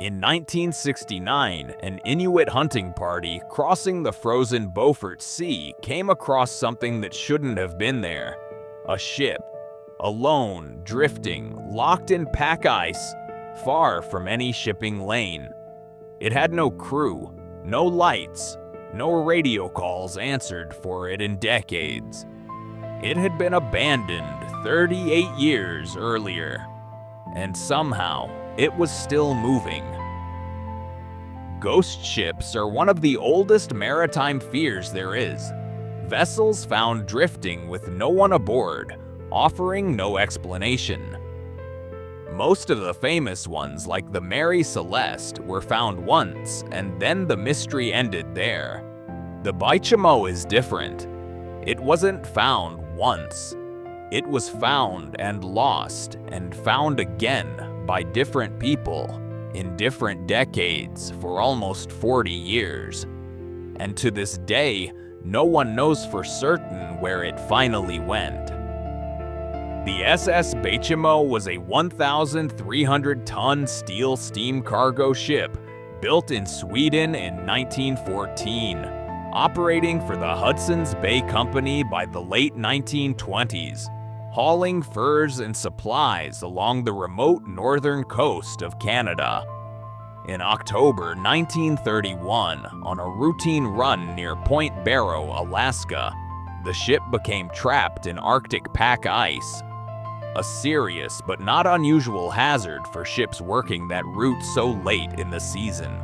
In 1969, an Inuit hunting party crossing the frozen Beaufort Sea came across something that shouldn't have been there. A ship, alone, drifting, locked in pack ice, far from any shipping lane. It had no crew, no lights, no radio calls answered for it in decades. It had been abandoned 38 years earlier, and somehow it was still moving. Ghost ships are one of the oldest maritime fears there is. Vessels found drifting with no one aboard, offering no explanation. Most of the famous ones, like the Mary Celeste, were found once, and then the mystery ended there. The Baychimo is different. It wasn't found once. It was found and lost and found again by different people in different decades for almost 40 years. And to this day, no one knows for certain where it finally went. The SS Baychimo was a 1,300-ton steel steam cargo ship built in Sweden in 1914, operating for the Hudson's Bay Company by the late 1920s, hauling furs and supplies along the remote northern coast of Canada. In October 1931, on a routine run near Point Barrow, Alaska, the ship became trapped in Arctic pack ice, a serious but not unusual hazard for ships working that route so late in the season.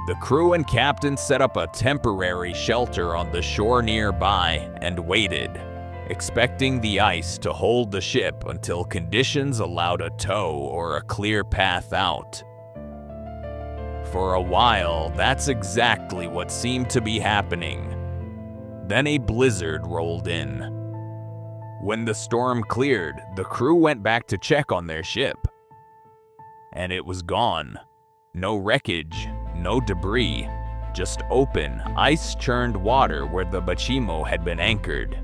The crew and captain set up a temporary shelter on the shore nearby and waited, expecting the ice to hold the ship until conditions allowed a tow or a clear path out. For a while, that's exactly what seemed to be happening. Then a blizzard rolled in. When the storm cleared, the crew went back to check on their ship. And it was gone. No wreckage, no debris, just open, ice-churned water where the Baychimo had been anchored.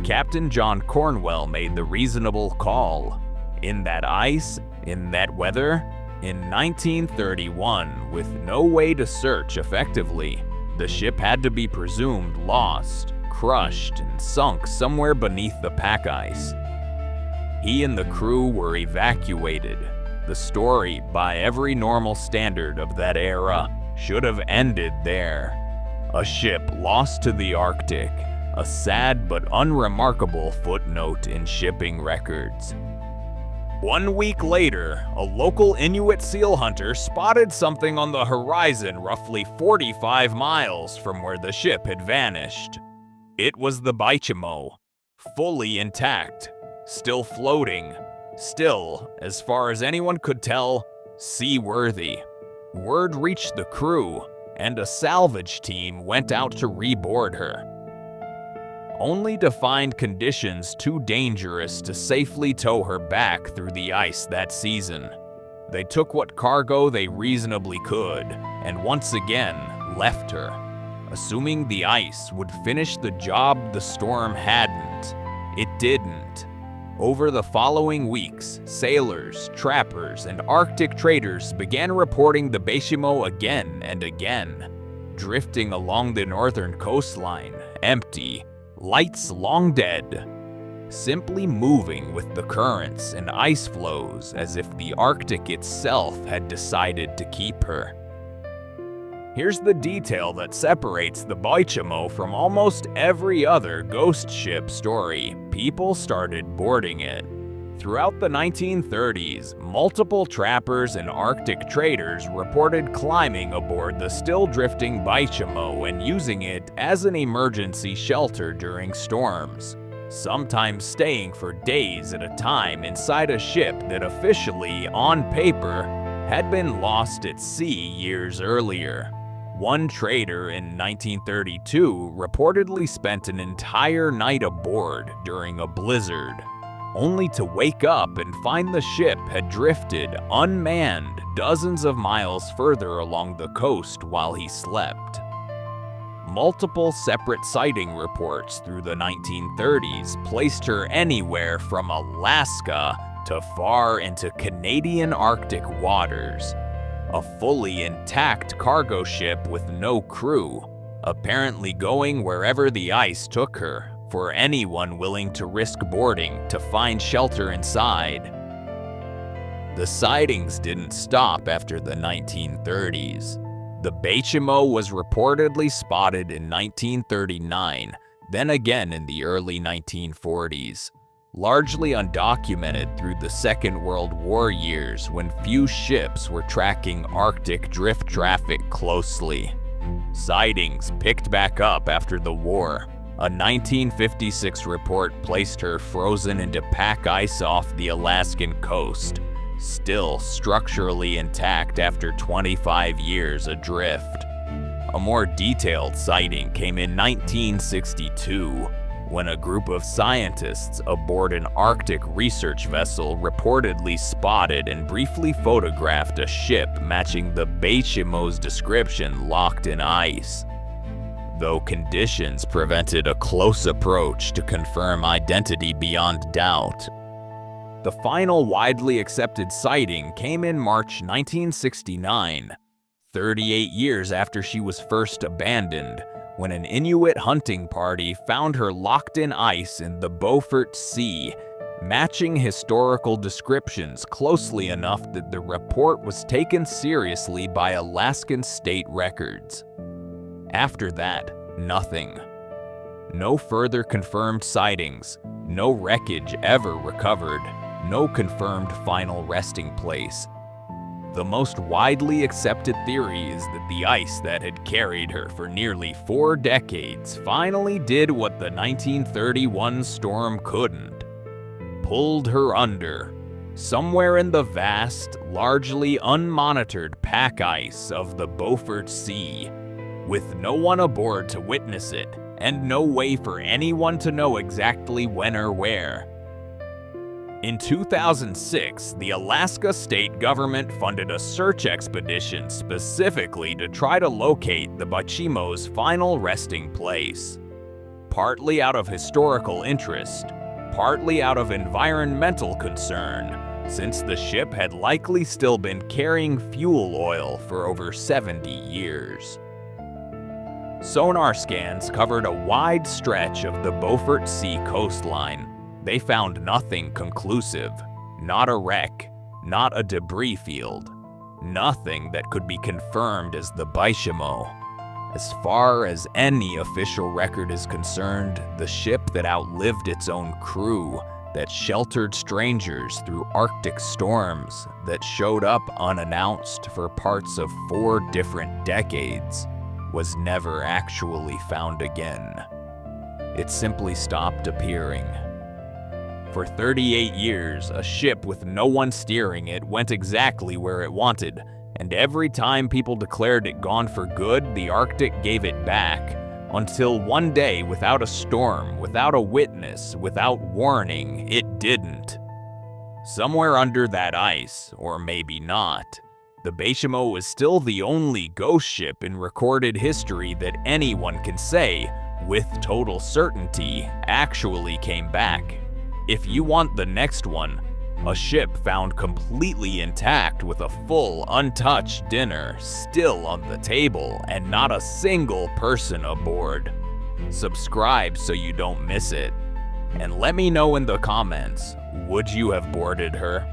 Captain John Cornwell made the reasonable call. In that ice, in that weather, in 1931, with no way to search effectively, the ship had to be presumed lost, crushed, and sunk somewhere beneath the pack ice. He and the crew were evacuated. The story, by every normal standard of that era, should have ended there. A ship lost to the Arctic, a sad but unremarkable footnote in shipping records. 1 week later, a local Inuit seal hunter spotted something on the horizon roughly 45 miles from where the ship had vanished. It was the Baychimo, fully intact, still floating, still, as far as anyone could tell, seaworthy. Word reached the crew, and a salvage team went out to reboard her, only to find conditions too dangerous to safely tow her back through the ice that season. They took what cargo they reasonably could, and once again left her, assuming the ice would finish the job the storm hadn't. It didn't. Over the following weeks, sailors, trappers, and Arctic traders began reporting the Baychimo again and again, drifting along the northern coastline, empty, lights long dead, simply moving with the currents and ice flows as if the Arctic itself had decided to keep her. Here's the detail that separates the Baychimo from almost every other ghost ship story. People started boarding it. Throughout the 1930s, multiple trappers and Arctic traders reported climbing aboard the still drifting Baychimo and using it as an emergency shelter during storms, sometimes staying for days at a time inside a ship that officially, on paper, had been lost at sea years earlier. One trader in 1932 reportedly spent an entire night aboard during a blizzard, only to wake up and find the ship had drifted unmanned dozens of miles further along the coast while he slept. Multiple separate sighting reports through the 1930s placed her anywhere from Alaska to far into Canadian Arctic waters. a fully intact cargo ship with no crew, apparently going wherever the ice took her, for anyone willing to risk boarding to find shelter inside. The sightings didn't stop after the 1930s. The Baychimo was reportedly spotted in 1939, then again in the early 1940s, largely undocumented through the Second World War years when few ships were tracking Arctic drift traffic closely. Sightings picked back up after the war. A 1956 report placed her frozen into pack ice off the Alaskan coast, still structurally intact after 25 years adrift. A more detailed sighting came in 1962, when a group of scientists aboard an Arctic research vessel reportedly spotted and briefly photographed a ship matching the Baychimo's description locked in ice, though conditions prevented a close approach to confirm identity beyond doubt. The final widely accepted sighting came in March 1969, 38 years after she was first abandoned, when an Inuit hunting party found her locked in ice in the Beaufort Sea, matching historical descriptions closely enough that the report was taken seriously by Alaskan state records. After that, nothing. No further confirmed sightings, no wreckage ever recovered, no confirmed final resting place. The most widely accepted theory is that the ice that had carried her for nearly 4 decades finally did what the 1931 storm couldn't. Pulled her under, somewhere in the vast, largely unmonitored pack ice of the Beaufort Sea, with no one aboard to witness it, and no way for anyone to know exactly when or where. In 2006, the Alaska state government funded a search expedition specifically to try to locate the Baychimo's final resting place. Partly out of historical interest, partly out of environmental concern, since the ship had likely still been carrying fuel oil for over 70 years. Sonar scans covered a wide stretch of the Beaufort Sea coastline. They found nothing conclusive, not a wreck, not a debris field, nothing that could be confirmed as the Baychimo. As far as any official record is concerned, the ship that outlived its own crew, that sheltered strangers through Arctic storms, that showed up unannounced for parts of 4 different decades, was never actually found again. It simply stopped appearing. For 38 years, a ship with no one steering it went exactly where it wanted, and every time people declared it gone for good, the Arctic gave it back, until one day, without a storm, without a witness, without warning, it didn't. Somewhere under that ice, or maybe not, the Baychimo was still the only ghost ship in recorded history that anyone can say, with total certainty, actually came back. If you want the next one, a ship found completely intact with a full, untouched dinner still on the table and not a single person aboard. Subscribe so you don't miss it. And let me know in the comments, would you have boarded her?